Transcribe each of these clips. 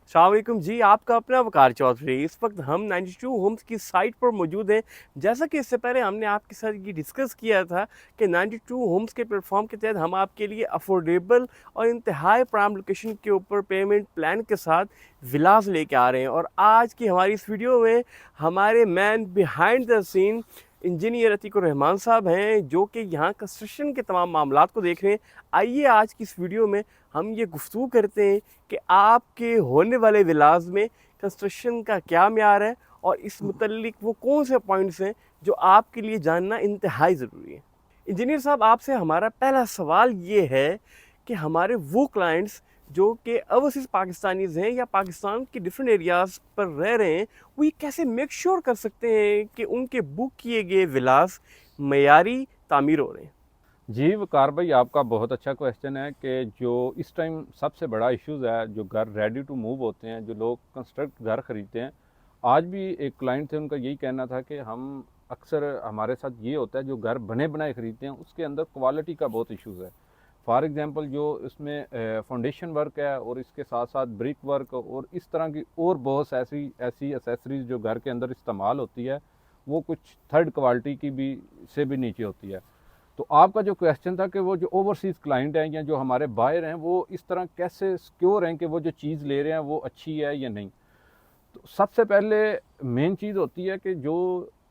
अस्सलाम वालेकुम जी, आपका अपना वकार चौधरी। इस वक्त हम 92 होम्स की साइट पर मौजूद हैं। जैसा कि इससे पहले हमने आपके साथ ये डिस्कस किया था कि 92 होम्स के प्लेटफॉर्म के तहत हम आपके लिए अफोर्डेबल और इंतहाई प्राइम लोकेशन के ऊपर पेमेंट प्लान के साथ विलास लेके आ रहे हैं। और आज की हमारी इस वीडियो में हमारे man behind the scene engineer Atiqur Rahman साहब हैं, जो कि यहाँ कंस्ट्रक्शन के तमाम मामलात को देख रहे हैं। आइए आज की इस वीडियो में हम ये गुफ्तगू करते हैं कि आपके होने वाले विलास में कंस्ट्रक्शन का क्या म्यार है और इस मुतल्लिक वो कौन से पॉइंट्स हैं जो आपके लिए जानना इंतहाई ज़रूरी है। इंजीनियर साहब, आपसे हमारा पहला सवाल ये है कि हमारे वो क्लाइंट्स जो कि ओवरसीज़ पाकिस्तानीज़ हैं या पाकिस्तान के डिफरेंट एरियाज़ पर रह रहे हैं, वो ये कैसे मेक श्योर कर सकते हैं कि उनके बुक किए गए विलास मयारी तामीर हो रहे हैं। जी वकार भाई, आपका बहुत अच्छा क्वेश्चन है कि जो इस टाइम सबसे बड़ा इश्यूज़ है, जो घर रेडी टू मूव होते हैं, जो लोग कंस्ट्रक्ट घर ख़रीदते हैं। आज भी एक क्लाइंट थे, उनका यही कहना था कि हम अक्सर हमारे साथ ये होता है, जो घर बने बनाए ख़रीदते हैं उसके अंदर क्वालिटी का बहुत इश्यूज़ है। फॉर एग्ज़ाम्पल, जो इसमें फाउंडेशन वर्क है और इसके साथ साथ ब्रिक वर्क और इस तरह की और बहुत ऐसी ऐसी एसेसरीज़ जो घर के अंदर इस्तेमाल होती है, वो कुछ थर्ड क्वालिटी की भी से भी नीचे होती है। तो आपका जो क्वेश्चन था कि वो जो ओवरसीज़ क्लाइंट हैं या जो हमारे बायर हैं, वो इस तरह कैसे सिक्योर हैं कि वो जो चीज़ ले रहे हैं वो अच्छी है या नहीं। तो सबसे पहले मेन चीज़ होती है कि जो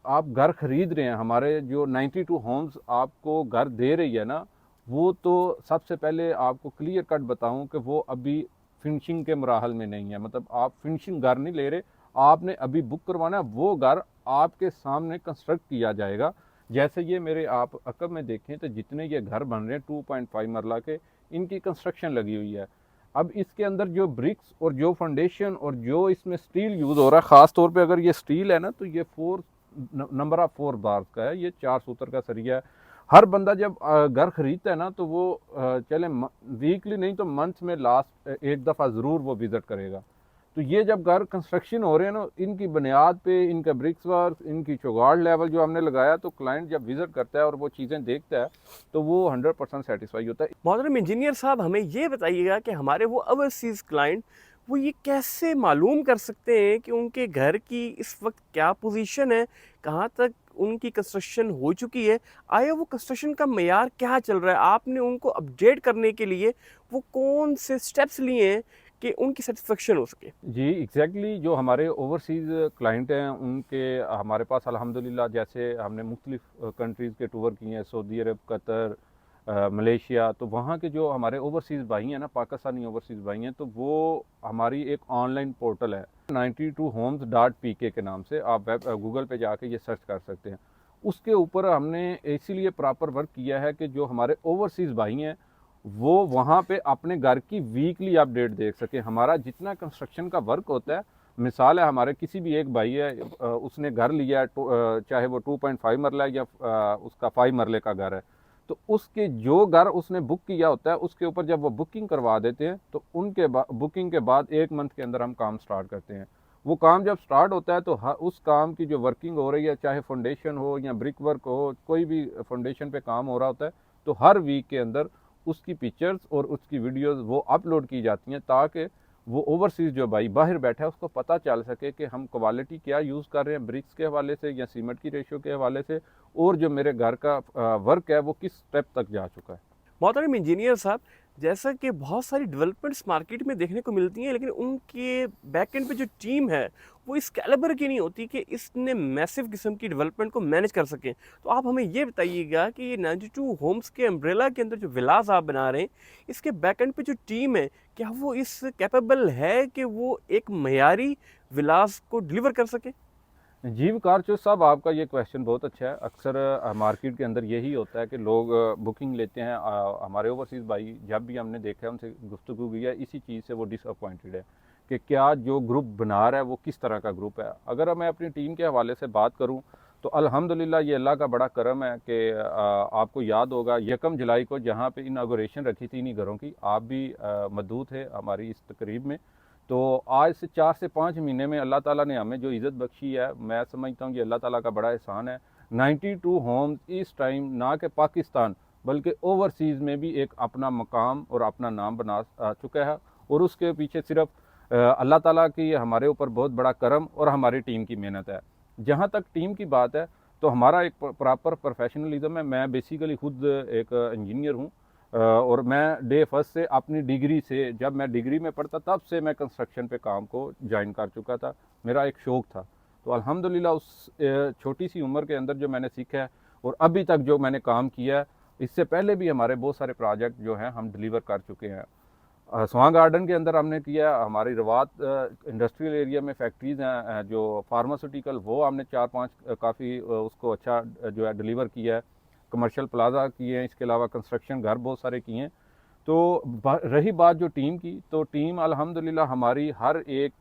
आप घर ख़रीद रहे हैं, हमारे जो 92 होम्स आपको घर दे रही है ना, वो तो सबसे पहले आपको क्लियर कट बताऊं कि वो अभी फिनिशिंग के मराहल में नहीं है। मतलब आप फिनिशिंग घर नहीं ले रहे, आपने अभी बुक करवाना है। वो घर आपके सामने कंस्ट्रक्ट किया जाएगा। जैसे ये मेरे आप अकब में देखें तो जितने ये घर बन रहे हैं 2.5 मरला के, इनकी कंस्ट्रक्शन लगी हुई है। अब इसके अंदर जो ब्रिक्स और जो फाउंडेशन और जो इसमें स्टील यूज़ हो रहा है, ख़ास तौर पे अगर ये स्टील है ना, तो ये 4 नंबर ऑफ 4 बार्स का है, ये 4 सूत्र का सरिया है। हर बंदा जब घर खरीदता है ना, तो वो चले वीकली नहीं तो मंथ में लास्ट एक दफ़ा ज़रूर वो विज़िट करेगा। तो ये जब घर कंस्ट्रक्शन हो रहे हैं ना, इनकी बुनियाद पे इनका ब्रिक्स वर्क, इनकी चौगाड़ लेवल जो हमने लगाया, तो क्लाइंट जब विज़िट करता है और वो चीज़ें देखता है तो वो 100% सेटिस्फाई होता है। मोहतरम इंजीनियर साहब, हमें ये बताइएगा कि हमारे वो ओवरसीज़ क्लाइंट वो ये कैसे मालूम कर सकते हैं कि उनके घर की इस वक्त क्या पोजीशन है, कहाँ तक उनकी कंस्ट्रक्शन हो चुकी है, आया वो कंस्ट्रक्शन का मयार क्या चल रहा है, आपने उनको अपडेट करने के लिए वो कौन से स्टेप्स लिए हैं कि उनकी सेटिस्फेक्शन हो सके। जी एग्जैक्टली, जो हमारे ओवरसीज़ क्लाइंट हैं उनके हमारे पास अल्हम्दुलिल्लाह, जैसे हमने मुख्तलिफ़ कंट्रीज़ के टूर किए हैं, सऊदी अरब, कतर, मलेशिया। तो वहाँ के जो हमारे ओवरसीज़ भाई हैं ना, पाकिस्तानी ओवरसीज़ भाई हैं, तो वो हमारी एक ऑनलाइन पोर्टल है 92homes.pk के नाम से। आप वेब गूगल पे जाके ये सर्च कर सकते हैं। उसके ऊपर हमने इसीलिए प्रॉपर वर्क किया है कि जो हमारे ओवरसीज़ भाई हैं वो वहाँ पे अपने घर की वीकली अपडेट देख सकें। हमारा जितना कंस्ट्रक्शन का वर्क होता है, मिसाल है हमारे किसी भी एक भाई है, उसने घर लिया है, चाहे वो 2.5 मरला है या उसका 5 मरले का घर है, तो उसके जो घर उसने बुक किया होता है उसके ऊपर जब वो बुकिंग करवा देते हैं, तो उनके बुकिंग के बाद 1 मंथ के अंदर हम काम स्टार्ट करते हैं। वो काम जब स्टार्ट होता है तो उस काम की जो वर्किंग हो रही है, चाहे फाउंडेशन हो या ब्रिक वर्क हो, कोई भी फाउंडेशन पे काम हो रहा होता है, तो हर वीक के अंदर उसकी पिक्चर्स और उसकी वीडियोस वो अपलोड की जाती हैं, ताकि वो ओवरसीज़ जो भाई बाहर बैठा है उसको पता चल सके कि हम क्वालिटी क्या यूज़ कर रहे हैं, ब्रिक्स के हवाले से या सीमेंट की रेशियो के हवाले से, और जो मेरे घर का वर्क है वो किस स्टेप तक जा चुका है। मोहतरम इंजीनियर साहब, जैसा कि बहुत सारी डेवलपमेंट्स मार्केट में देखने को मिलती हैं, लेकिन उनके बैक एंड पे जो टीम है वो इस कैलिबर की नहीं होती कि इसने मैसिव किस्म की डेवलपमेंट को मैनेज कर सकें। तो आप हमें ये बताइएगा कि ये 92 होम्स के अम्ब्रेला के अंदर जो विलास आप बना रहे हैं, इसके बैक एंड पे जो टीम है, क्या वो इस कैपेबल है कि वो एक मयारी विलास को डिलीवर कर सके। जी वकार चौधरी साहब, आपका ये क्वेश्चन बहुत अच्छा है। अक्सर मार्केट के अंदर यही होता है कि लोग बुकिंग लेते हैं। हमारे ओवरसीज़ भाई जब भी हमने देखा है, उनसे गुफ्तगू की है, इसी चीज़ से वो डिसअपॉइंटेड है कि क्या जो ग्रुप बना रहा है वो किस तरह का ग्रुप है। अगर मैं अपनी टीम के हवाले से बात करूं तो अल्हम्दुलिल्लाह ये अल्लाह का बड़ा करम है कि आपको याद होगा 1 जुलाई को जहाँ पे इनागोरेशन रखी थी इन्हीं घरों की, आप भी मौजूद थे हमारी इस तकरीब में। तो आज से 4 से 5 महीने में अल्लाह ताला ने हमें जो इज़्ज़त बख्शी है, मैं समझता हूँ कि अल्लाह ताला का बड़ा एहसान है। 92 होम्स इस टाइम ना कि पाकिस्तान बल्कि ओवरसीज़ में भी एक अपना मकाम और अपना नाम बना चुका है। और उसके पीछे सिर्फ अल्लाह ताला की हमारे ऊपर बहुत बड़ा करम और हमारी टीम की मेहनत है। जहाँ तक टीम की बात है तो हमारा एक प्रॉपर प्रोफेशनलिज्म है। मैं बेसिकली खुद एक इंजीनियर हूँ और मैं डे फर्स्ट से अपनी डिग्री से, जब मैं डिग्री में पढ़ता तब से मैं कंस्ट्रक्शन पे काम को ज्वाइन कर चुका था। मेरा एक शौक़ था। तो अल्हम्दुलिल्लाह उस छोटी सी उम्र के अंदर जो मैंने सीखा है और अभी तक जो मैंने काम किया है, इससे पहले भी हमारे बहुत सारे प्रोजेक्ट जो हैं हम डिलीवर कर चुके हैं। स्वां गार्डन के अंदर हमने किया, हमारी रवात इंडस्ट्रियल एरिया में फैक्ट्रीज़ हैं जो फार्मास्यूटिकल, वो हमने 4-5 काफ़ी उसको अच्छा जो है डिलीवर किया है। कमर्शियल प्लाजा किए हैं, इसके अलावा कंस्ट्रक्शन घर बहुत सारे किए हैं। तो रही बात जो टीम की, तो टीम अल्हम्दुलिल्लाह हमारी हर एक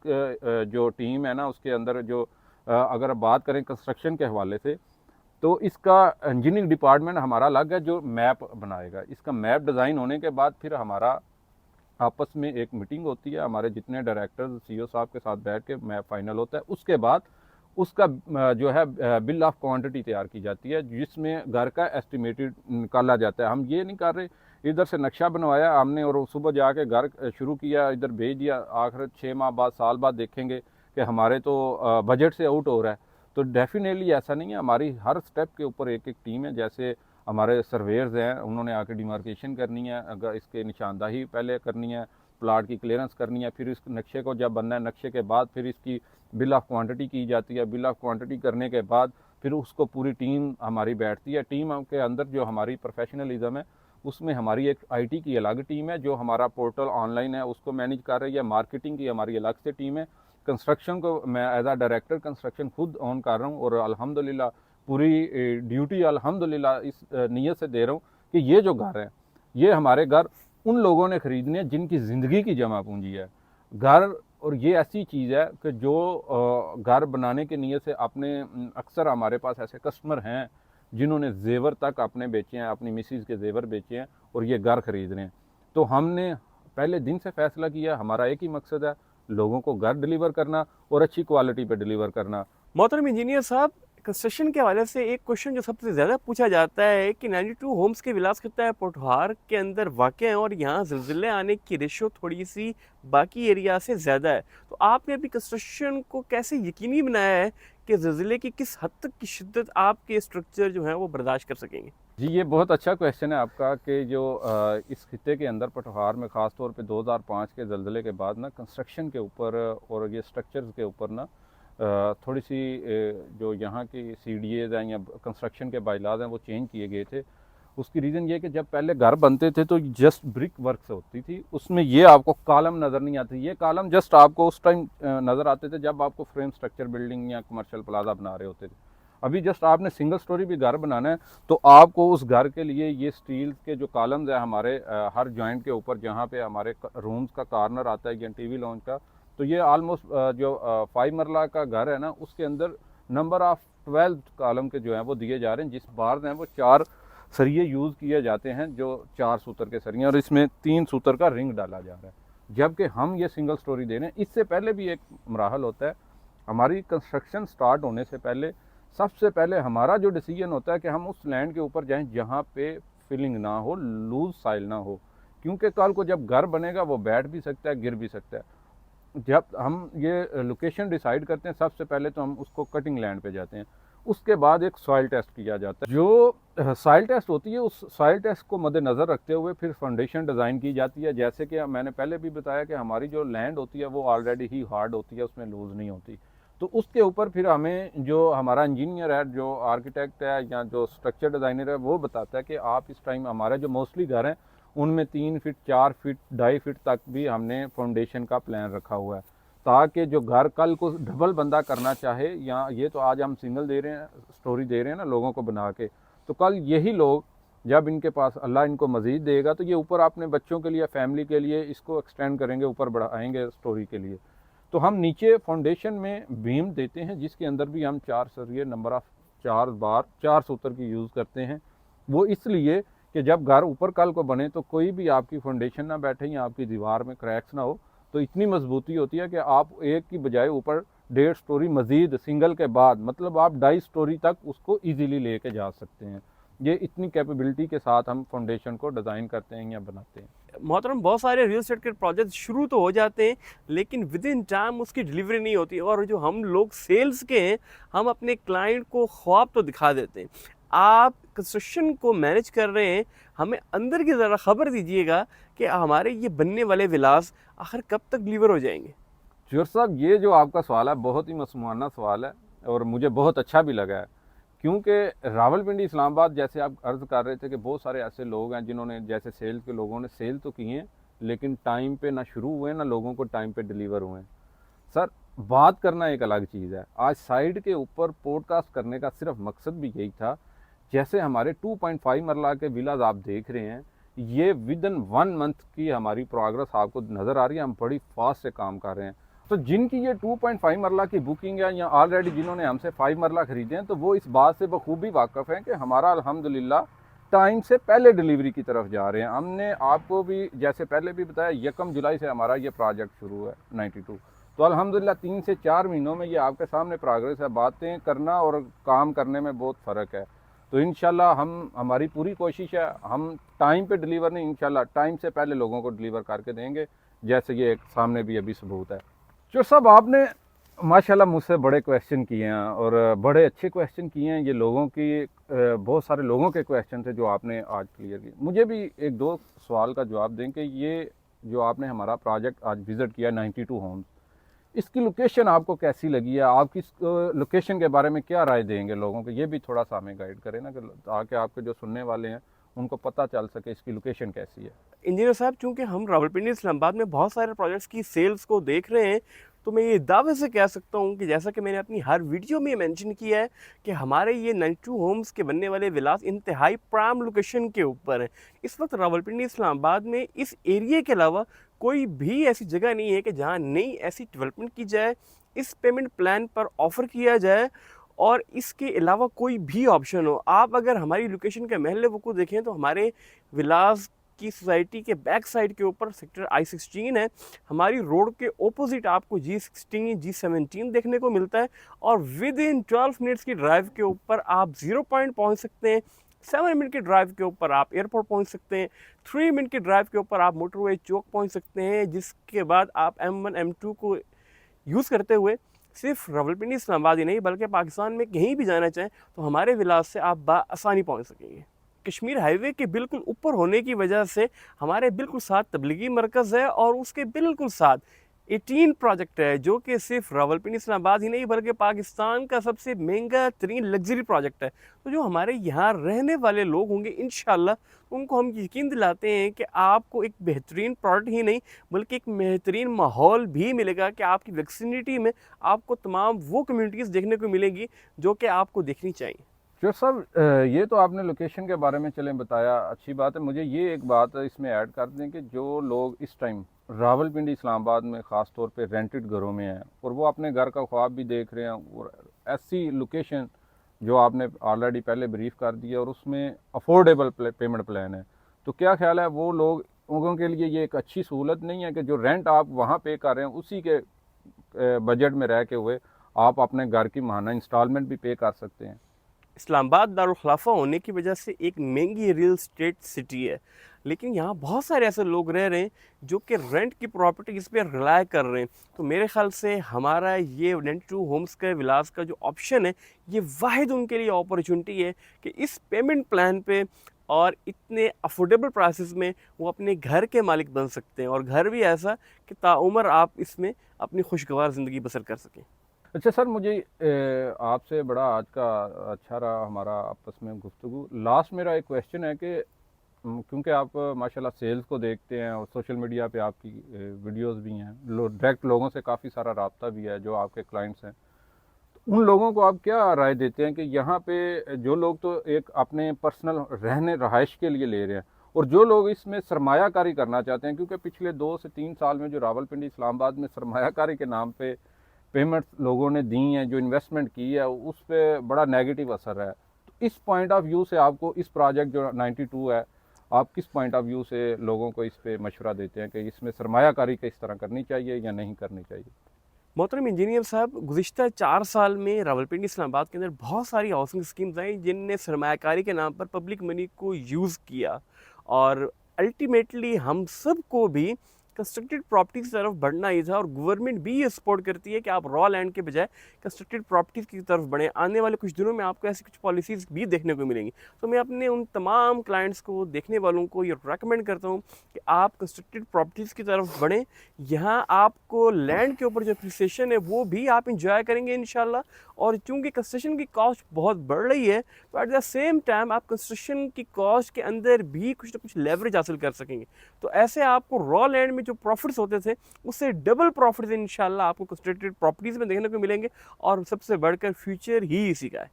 जो टीम है ना, उसके अंदर जो अगर बात करें कंस्ट्रक्शन के हवाले से, तो इसका इंजीनियरिंग डिपार्टमेंट हमारा अलग है जो मैप बनाएगा। इसका मैप डिज़ाइन होने के बाद फिर हमारा आपस में एक मीटिंग होती है, हमारे जितने डायरेक्टर्स सीईओ साहब के साथ बैठ के मैप फाइनल होता है। उसके बाद उसका जो है बिल ऑफ क्वांटिटी तैयार की जाती है, जिसमें घर का एस्टिमेटेड निकाला जाता है। हम ये नहीं कर रहे इधर से नक्शा बनवाया हमने और सुबह जाके घर शुरू किया, इधर भेज दिया, आखिर 6 माह बाद, साल बाद देखेंगे कि हमारे तो बजट से आउट हो रहा है। तो डेफिनेटली ऐसा नहीं है। हमारी हर स्टेप के ऊपर एक एक टीम है। जैसे हमारे सर्वेयर्स हैं, उन्होंने आके डिमार्केशन करनी है, अगर इसके निशानदाही पहले करनी है, प्लाट की क्लियरेंस करनी है, फिर इस नक्शे को जब बनना है, नक्शे के बाद फिर इसकी बिल ऑफ क्वांटिटी की जाती है। बिल ऑफ क्वांटिटी करने के बाद फिर उसको पूरी टीम हमारी बैठती है। टीम के अंदर जो हमारी प्रोफेशनलिज्म है, उसमें हमारी एक आईटी की अलग टीम है जो हमारा पोर्टल ऑनलाइन है उसको मैनेज कर रही है। मार्केटिंग की हमारी अलग से टीम है। कंस्ट्रक्शन को मैं एज आ डायरेक्टर कंस्ट्रक्शन खुद ऑन कर रहा हूँ और अल्हम्दुलिल्लाह पूरी ड्यूटी अल्हम्दुलिल्लाह इस नीयत से दे रहा हूँ कि ये जो घर है, ये हमारे घर उन लोगों ने ख़रीदने हैं जिनकी ज़िंदगी की जमा पूंजी है घर। और ये ऐसी चीज़ है कि जो घर बनाने की नीयत से अपने अक्सर हमारे पास ऐसे कस्टमर हैं जिन्होंने जेवर तक अपने बेचे हैं, अपनी मिसेज़ के जेवर बेचे हैं और ये घर ख़रीद रहे हैं। तो हमने पहले दिन से फ़ैसला किया, हमारा एक ही मकसद है, लोगों को घर डिलीवर करना और अच्छी क्वालिटी पे डिलीवर करना। मोहतरम इंजीनियर साहब, कंस्ट्रक्शन के हवाले से एक क्वेश्चन जो सबसे ज़्यादा पूछा जाता है कि 92 होम्स के विलास खत्ता पोठहार के अंदर वाक़ हैं और यहाँ ज़िलज़िले आने की रेशो थोड़ी सी बाकी एरिया से ज़्यादा है। तो आपने अपनी कंस्ट्रक्शन को कैसे यकीनी बनाया है कि ज़िलज़िले की किस हद तक की शिद्दत आपके स्ट्रक्चर जो हैं वो बर्दाश्त कर सकेंगे? जी, ये बहुत अच्छा क्वेश्चन है आपका कि जो इस खित्ते के अंदर पोठहार में ख़ास तौर पे 2005 के ज़लज़ले के बाद ना कंस्ट्रक्शन के ऊपर और ये स्ट्रक्चर्स के ऊपर ना थोड़ी सी जो यहाँ की सीडीएज़ हैं या कंस्ट्रक्शन के बायलाज़ हैं वो चेंज किए गए थे। उसकी रीज़न ये कि जब पहले घर बनते थे तो जस्ट ब्रिक वर्क से होती थी, उसमें ये आपको कॉलम नज़र नहीं आती। ये कॉलम जस्ट आपको उस टाइम नज़र आते थे जब आपको फ्रेम स्ट्रक्चर बिल्डिंग या कमर्शियल प्लाजा बना रहे होते थे। अभी जस्ट आपने सिंगल स्टोरी भी घर बनाना है तो आपको उस घर के लिए ये स्टील के जो कॉलम्स हैं हमारे हर जॉइंट के ऊपर, जहाँ पे हमारे रूम्स का कॉर्नर आता है या टीवी लॉन्च का, तो ये ऑलमोस्ट जो 5 मरला का घर है ना, उसके अंदर नंबर ऑफ 12 कॉलम के जो हैं वो दिए जा रहे हैं। जिस बार हैं वो 4 सरिये यूज़ किए जाते हैं, जो 4 सूतर के सरिये, और इसमें 3 सूतर का रिंग डाला जा रहा है, जबकि हम ये सिंगल स्टोरी दे रहे हैं। इससे पहले भी एक मराहल होता है, हमारी कंस्ट्रक्शन स्टार्ट होने से पहले सबसे पहले हमारा जो डिसीजन होता है कि हम उस लैंड के ऊपर जाएं जहाँ पे फिलिंग ना हो, लूज साइल ना हो, क्योंकि कल को जब घर बनेगा वो बैठ भी सकता है, गिर भी सकता है। जब हम ये लोकेशन डिसाइड करते हैं सबसे पहले तो हम उसको कटिंग लैंड पे जाते हैं, उसके बाद एक सॉइल टेस्ट किया जाता है। जो सॉइल टेस्ट होती है उस सॉइल टेस्ट को मद्देनज़र रखते हुए फिर फाउंडेशन डिज़ाइन की जाती है। जैसे कि मैंने पहले भी बताया कि हमारी जो लैंड होती है वो ऑलरेडी ही हार्ड होती है, उसमें लूज़ नहीं होती। तो उसके ऊपर फिर हमें जो हमारा इंजीनियर है, जो आर्किटेक्ट है या जो स्ट्रक्चर डिज़ाइनर है, वो बताता है कि आप इस टाइम हमारे जो मोस्टली घर हैं उनमें 3 फीट 4 फीट 2.5 फीट तक भी हमने फाउंडेशन का प्लान रखा हुआ है, ताकि जो घर कल को डबल बंदा करना चाहे, या ये तो आज हम सिंगल दे रहे हैं, स्टोरी दे रहे हैं ना लोगों को बना के, तो कल यही लोग जब इनके पास अल्लाह इनको मज़ीद देगा तो ये ऊपर अपने बच्चों के लिए, फैमिली के लिए इसको एक्सटेंड करेंगे, ऊपर बढ़ाएंगे स्टोरी के लिए। तो हम नीचे फाउंडेशन में बीम देते हैं जिसके अंदर भी हम 4 सरिये नंबर ऑफ 4 बार 4 सूत्र की यूज़ करते हैं। वो इसलिए कि जब घर ऊपर कल को बने तो कोई भी आपकी फाउंडेशन ना बैठे या आपकी दीवार में क्रैक्स ना हो, तो इतनी मजबूती होती है कि आप एक की बजाय ऊपर 1.5 स्टोरी मज़ीद सिंगल के बाद, मतलब आप 2.5 स्टोरी तक उसको ईजीली लेके जा सकते हैं। ये इतनी कैपेबिलिटी के साथ हम फाउंडेशन को डिज़ाइन करते हैं या बनाते हैं। मोहतरम, बहुत सारे रियल एस्टेट के प्रोजेक्ट शुरू तो हो जाते हैं, लेकिन विद इन टाइम उसकी डिलीवरी नहीं होती, और जो हम लोग सेल्स के हैं, हम अपने क्लाइंट को ख्वाब तो दिखा देते हैं। आप कंस्ट्रक्शन को मैनेज कर रहे हैं, हमें अंदर की ज़रा खबर दीजिएगा कि हमारे ये बनने वाले विलास आखिर कब तक डिलीवर हो जाएंगे। जोर साहब, ये जो आपका सवाल है बहुत ही मसमूआना सवाल है और मुझे बहुत अच्छा भी लगा है, क्योंकि रावलपिंडी इस्लामाबाद जैसे आप अर्ज़ कर रहे थे कि बहुत सारे ऐसे लोग हैं जिन्होंने, जैसे सेल्स के लोगों ने सेल तो किए हैं लेकिन टाइम पे ना शुरू हुए ना लोगों को टाइम पे डिलीवर हुए। सर, बात करना एक अलग चीज़ है। आज साइड के ऊपर पॉडकास्ट करने का सिर्फ मकसद भी यही था। जैसे हमारे 2.5 मरला के विलाज आप देख रहे हैं, ये विद इन 1 मंथ की हमारी प्रोग्रेस आपको नज़र आ रही है। हम बड़ी फास्ट से काम कर रहे हैं। तो जिनकी ये 2.5 मरला की बुकिंग है या ऑलरेडी जिन्होंने हमसे 5 मरला खरीदे हैं, तो वो इस बात से बखूबी वाकिफ़ हैं कि हमारा अल्हम्दुलिल्लाह टाइम से पहले डिलीवरी की तरफ जा रहे हैं। हमने आपको भी जैसे पहले भी बताया 1 जुलाई से हमारा ये प्रोजेक्ट शुरू है 92। तो अल्हम्दुलिल्लाह 3 से 4 महीनों में ये आपके सामने प्रोग्रेस है। बातें करना और काम करने में बहुत फ़र्क है। तो इंशाल्लाह हमारी पूरी कोशिश है, हम टाइम पे डिलीवर नहीं, इंशाल्लाह टाइम से पहले लोगों को डिलीवर करके देंगे, जैसे ये एक सामने भी अभी सबूत है। जो सब आपने माशाल्लाह मुझसे बड़े क्वेश्चन किए हैं और बड़े अच्छे क्वेश्चन किए हैं। ये लोगों की बहुत सारे लोगों के क्वेश्चन थे जो आपने आज क्लियर किए। मुझे भी एक दो सवाल का जवाब दें कि ये जो आपने हमारा प्रोजेक्ट आज विज़िट किया 92 होम्स, इसकी लोकेशन आपको कैसी लगी है? आप इस लोकेशन के बारे में क्या राय देंगे लोगों को? ये भी थोड़ा सा हमें गाइड करें ना, ताकि आपके जो सुनने वाले हैं उनको पता चल सके इसकी लोकेशन कैसी है। इंजीनियर साहब, चूंकि हम रावलपिंडी इस्लामाबाद में बहुत सारे प्रोजेक्ट्स की सेल्स को देख रहे हैं, तो मैं ये दावे से कह सकता हूँ कि जैसा कि मैंने अपनी हर वीडियो में मेंशन किया है कि हमारे ये 92 होम्स के बनने वाले विलास इंतहाई प्राइम लोकेशन के ऊपर हैं। इस वक्त रावलपिंडी इस्लामाबाद में इस एरिया के अलावा कोई भी ऐसी जगह नहीं है कि जहाँ नई ऐसी डेवलपमेंट की जाए, इस पेमेंट प्लान पर ऑफ़र किया जाए और इसके अलावा कोई भी ऑप्शन हो। आप अगर हमारी लोकेशन के महल वक़ूअ देखें तो हमारे विलास की सोसाइटी के बैक साइड के ऊपर सेक्टर I-16 है। हमारी रोड के ऑपोजिट आपको G-16, G-17 देखने को मिलता है, और विद इन 12 मिनट्स की ड्राइव के ऊपर आप 0 पॉइंट पहुंच सकते हैं। 7 मिनट की ड्राइव के ऊपर आप एयरपोर्ट पहुंच सकते हैं। 3 मिनट की ड्राइव के ऊपर आप मोटरवे चौक पहुंच सकते हैं, जिसके बाद आप M1 M2 को यूज़ करते हुए सिर्फ रावलपिंडी इस्लामाबाद ही नहीं बल्कि पाकिस्तान में कहीं भी जाना चाहें तो हमारे विलास से आप आसानी पहुंच सकेंगे। कश्मीर हाईवे के बिल्कुल ऊपर होने की वजह से हमारे बिल्कुल साथ तबलीगी मरकज़ है, और उसके बिल्कुल साथ 18 प्रोजेक्ट है, जो कि सिर्फ रावलपिंडी इस्लामाबाद ही नहीं बल्कि पाकिस्तान का सबसे महंगा तरीन लग्जरी प्रोजेक्ट है। तो जो हमारे यहाँ रहने वाले लोग होंगे, इंशाल्लाह उनको हम यकीन दिलाते हैं कि आपको एक बेहतरीन प्रोडक्ट ही नहीं बल्कि एक बेहतरीन माहौल भी मिलेगा, कि आपकी वैक्सीनिटी में आपको तमाम वो कम्युनिटीज़ देखने को मिलेंगी जो कि आपको देखनी चाहिए। जो सब ये तो आपने लोकेशन के बारे में चलें बताया, अच्छी बात है। मुझे ये एक बात इसमें ऐड कर दें कि जो लोग इस टाइम रावलपिंडी इस्लामाबाद में ख़ास तौर पे रेंटेड घरों में हैं और वो अपने घर का ख्वाब भी देख रहे हैं, और ऐसी लोकेशन जो आपने ऑलरेडी पहले ब्रीफ कर दिया और उसमें अफोर्डेबल पेमेंट प्लान है, तो क्या ख्याल है वो लोगों के लिए ये एक अच्छी सहूलत नहीं है कि जो रेंट आप वहाँ पे कर रहे हैं उसी के बजट में रह के हुए आप अपने घर की माहाना इंस्टॉलमेंट भी पे कर सकते हैं? इस्लामाबाद दारुल खिलाफा होने की वजह से एक महंगी रियल एस्टेट सिटी है, लेकिन यहाँ बहुत सारे ऐसे लोग रह रहे हैं जो कि रेंट की प्रॉपर्टीज़ पे रिलाय कर रहे हैं। तो मेरे ख्याल से हमारा ये 92 होम्स का विलास का जो ऑप्शन है, ये वाहिद उनके लिए अपॉर्चुनिटी है कि इस पेमेंट प्लान पे और इतने अफोर्डेबल प्राइसेस में वो अपने घर के मालिक बन सकते हैं, और घर भी ऐसा कि ताउम्र आप इसमें अपनी खुशगवार ज़िंदगी बसर कर सकें। अच्छा सर, मुझे आपसे बड़ा आज का अच्छा रहा हमारा आपस में गुफ्तगू। लास्ट मेरा एक क्वेश्चन है कि क्योंकि आप माशाल्लाह सेल्स को देखते हैं और सोशल मीडिया पे आपकी वीडियोस भी हैं, डायरेक्ट लोगों से काफ़ी सारा राब्ता भी है जो आपके क्लाइंट्स हैं, तो उन लोगों को आप क्या राय देते हैं कि यहाँ पे जो लोग तो एक अपने पर्सनल रहने रहाइश के लिए ले रहे हैं, और जो लोग इसमें सरमायाकारी करना चाहते हैं, क्योंकि पिछले 2 से 3 साल में जो रावलपिंडी इस्लामाबाद में सरमायाकारी के नाम पे पेमेंट्स लोगों ने दी हैं, जो इन्वेस्टमेंट की है उस पर बड़ा नेगेटिव असर है। तो इस पॉइंट ऑफ व्यू से आपको इस प्रोजेक्ट जो 92 है, आप किस पॉइंट ऑफ व्यू से लोगों को इस पे मशवरा देते हैं कि इसमें सरमायाकारी किस तरह करनी चाहिए या नहीं करनी चाहिए? मोहतरम इंजीनियर साहब, गुज़िश्ता 4 साल में रावलपिंडी इस्लामाबाद के अंदर बहुत सारी हाउसिंग स्कीम्स आई जिनने सरमायाकारी के नाम पर पब्लिक मनी को यूज़ किया और अल्टीमेटली हम सब को भी कंस्ट्रक्टेड प्रॉपर्टीज़ की तरफ बढ़ना ही था और गवर्नमेंट भी ये सपोर्ट करती है कि आप रॉ लैंड के बजाय कंस्ट्रक्टेड प्रॉपर्टीज़ की तरफ बढ़ें। आने वाले कुछ दिनों में आपको ऐसी कुछ पॉलिसीज़ भी देखने को मिलेंगी। तो मैं अपने उन तमाम क्लाइंट्स को, देखने वालों को ये रेकमेंड करता हूँ कि आप कंस्ट्रक्टेड प्रॉपर्टीज़ की तरफ बढ़ें। यहाँ आपको लैंड के ऊपर जो अप्रिसिएशन है वो भी आप इंजॉय करेंगे इंशाल्लाह। और चूँकि कंस्ट्रक्शन की कॉस्ट बहुत बढ़ रही है तो एट द सेम टाइम आप कंस्ट्रक्शन की कॉस्ट के अंदर भी कुछ ना कुछ लेवरेज हासिल कर सकेंगे। तो ऐसे आपको रॉ लैंड में जो प्रॉफिट्स होते थे उससे डबल प्रॉफिट्स इंशाल्लाह आपको कंस्ट्रक्टेड प्रॉपर्टीज़ में देखने को मिलेंगे और सबसे बढ़कर फ्यूचर ही इसी का है।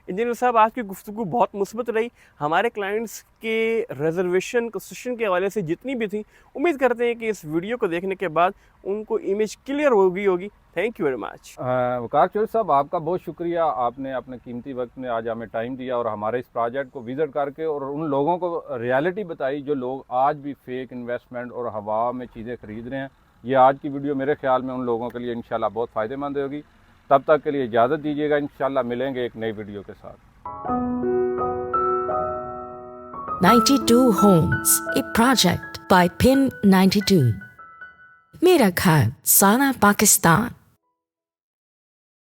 इंजीनियर साहब, आज की गुफ्तगू बहुत मुस्बत रही। हमारे क्लाइंट्स के रिजर्वेशन कंस्ट्रक्शन के हवाले से जितनी भी थी, उम्मीद करते हैं कि इस वीडियो को देखने के बाद उनको इमेज क्लियर हो गई होगी। Thank you very much. Waqar Chaudhary साहब, आपका बहुत शुक्रिया। आपने अपने कीमती वक्त में आज हमें टाइम दिया और हमारे इस प्रोजेक्ट को विज़िट करके और उन लोगों को रियलिटी बताई जो लोग आज भी फेक इन्वेस्टमेंट और हवा में चीज़ें ख़रीद रहे हैं। ये आज की वीडियो मेरे ख्याल में उन लोगों के लिए इंशाल्लाह बहुत फ़ायदेमंद होगी। तब तक के लिए इजाज़त दीजिएगा। इंशाल्लाह मिलेंगे एक नई वीडियो के साथ। 92 Homes, a project by Pin 92. Mera Ghar, Sana, Pakistan.